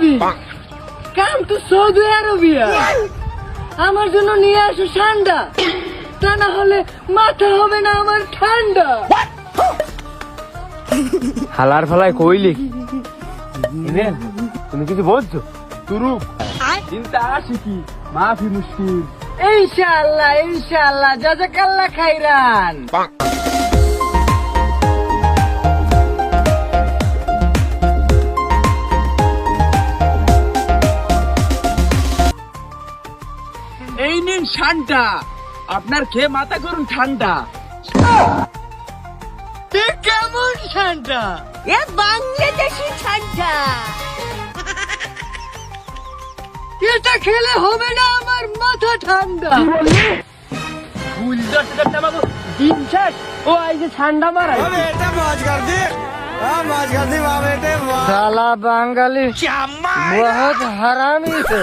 Baby come to Saudi Arabia. আমার জন্য নিয়ে আসো ঠান্ডা, তা না হলে মাথা হবে না আমার ঠান্ডা। হালার ফালায় কইলি তুমি কিছু বলছো? তুরুক চিন্তা আসি কি মাফি মুশকিল। ইনশাআল্লাহ ইনশাআল্লাহ, জাযাকাল্লাহ খাইরান। এই নিন ঠান্ডা, আপনার খেয়ে মাথা করুন ঠান্ডা। কেমন ঠান্ডা? এ বাংলাদেশি ঠান্ডা। এটা খেলে হবে না আমার মাথা ঠান্ডা। ফুল দরটা বাবু দিন শেষ, ও এই যে ঠান্ডা মারাই। साला बंगाली बहुत हरामी थे।